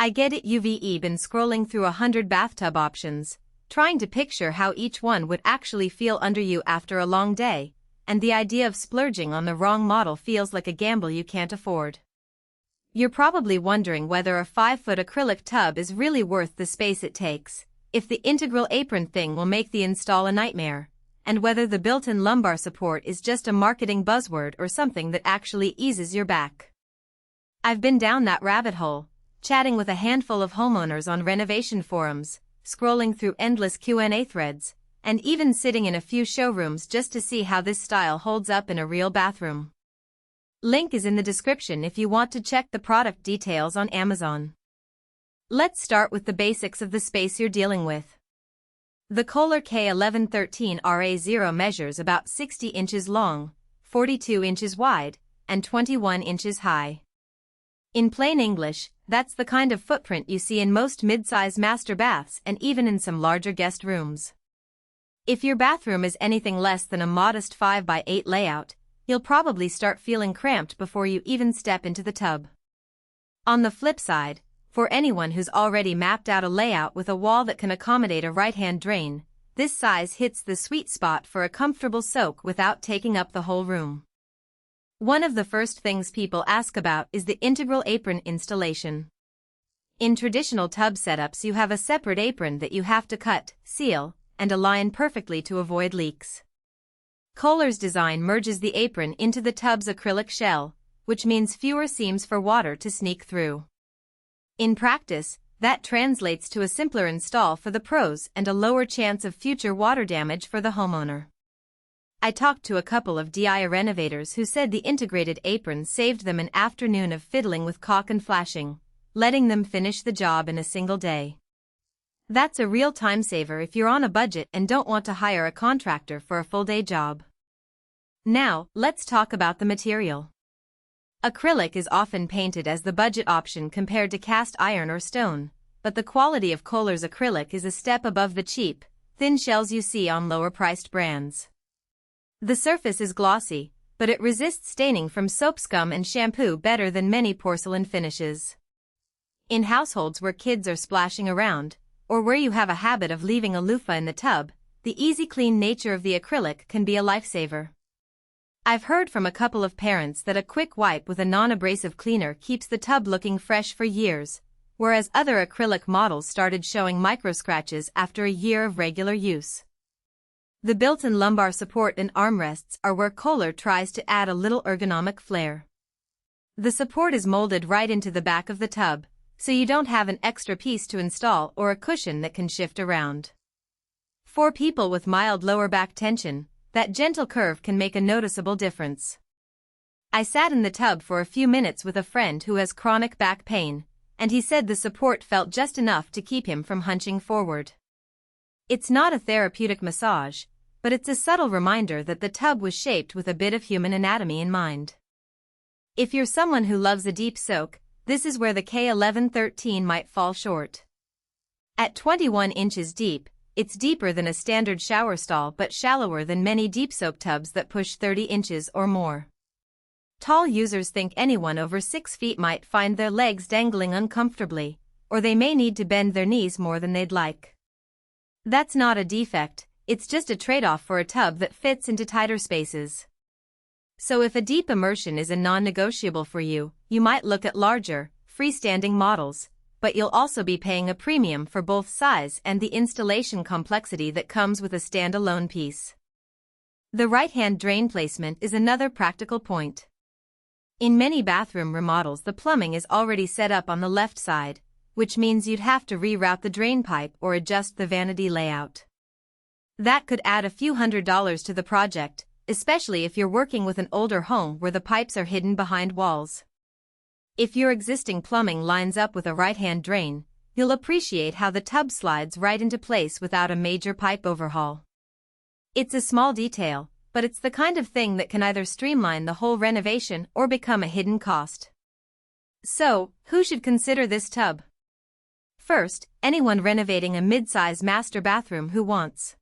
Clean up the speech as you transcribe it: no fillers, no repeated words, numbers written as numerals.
I get it. You've been scrolling through 100 bathtub options, trying to picture how each one would actually feel under you after a long day, and the idea of splurging on the wrong model feels like a gamble you can't afford. You're probably wondering whether a 5-foot acrylic tub is really worth the space it takes, if the integral apron thing will make the install a nightmare, and whether the built-in lumbar support is just a marketing buzzword or something that actually eases your back. I've been down that rabbit hole, chatting with a handful of homeowners on renovation forums, scrolling through endless Q&A threads, and even sitting in a few showrooms just to see how this style holds up in a real bathroom. Link is in the description if you want to check the product details on Amazon. Let's start with the basics of the space you're dealing with. The Kohler K1113 RA0 measures about 60 inches long, 42 inches wide, and 21 inches high. In plain English, that's the kind of footprint you see in most mid-size master baths and even in some larger guest rooms. If your bathroom is anything less than a modest 5x8 layout, you'll probably start feeling cramped before you even step into the tub. On the flip side, for anyone who's already mapped out a layout with a wall that can accommodate a right-hand drain, this size hits the sweet spot for a comfortable soak without taking up the whole room. One of the first things people ask about is the integral apron installation. In traditional tub setups, you have a separate apron that you have to cut, seal, and align perfectly to avoid leaks. Kohler's design merges the apron into the tub's acrylic shell, which means fewer seams for water to sneak through. In practice, that translates to a simpler install for the pros and a lower chance of future water damage for the homeowner. I talked to a couple of DIY renovators who said the integrated apron saved them an afternoon of fiddling with caulk and flashing, letting them finish the job in a single day. That's a real time saver if you're on a budget and don't want to hire a contractor for a full-day job. Now, let's talk about the material. Acrylic is often painted as the budget option compared to cast iron or stone, but the quality of Kohler's acrylic is a step above the cheap, thin shells you see on lower-priced brands. The surface is glossy, but it resists staining from soap scum and shampoo better than many porcelain finishes. In households where kids are splashing around, or where you have a habit of leaving a loofah in the tub, the easy clean nature of the acrylic can be a lifesaver. I've heard from a couple of parents that a quick wipe with a non-abrasive cleaner keeps the tub looking fresh for years, whereas other acrylic models started showing micro-scratches after a year of regular use. The built-in lumbar support and armrests are where Kohler tries to add a little ergonomic flair. The support is molded right into the back of the tub, so you don't have an extra piece to install or a cushion that can shift around. For people with mild lower back tension, that gentle curve can make a noticeable difference. I sat in the tub for a few minutes with a friend who has chronic back pain, and he said the support felt just enough to keep him from hunching forward. It's not a therapeutic massage, but it's a subtle reminder that the tub was shaped with a bit of human anatomy in mind. If you're someone who loves a deep soak, this is where the K1113 might fall short. At 21 inches deep, it's deeper than a standard shower stall but shallower than many deep soak tubs that push 30 inches or more. Tall users think anyone over 6 feet might find their legs dangling uncomfortably, or they may need to bend their knees more than they'd like. That's not a defect, it's just a trade-off for a tub that fits into tighter spaces. So if a deep immersion is a non-negotiable for you, you might look at larger, freestanding models, but you'll also be paying a premium for both size and the installation complexity that comes with a standalone piece. The right-hand drain placement is another practical point. In many bathroom remodels, the plumbing is already set up on the left side, which means you'd have to reroute the drain pipe or adjust the vanity layout. That could add a few $100s to the project, especially if you're working with an older home where the pipes are hidden behind walls. If your existing plumbing lines up with a right-hand drain, you'll appreciate how the tub slides right into place without a major pipe overhaul. It's a small detail, but it's the kind of thing that can either streamline the whole renovation or become a hidden cost. So, who should consider this tub? First, anyone renovating a mid-size master bathroom who wants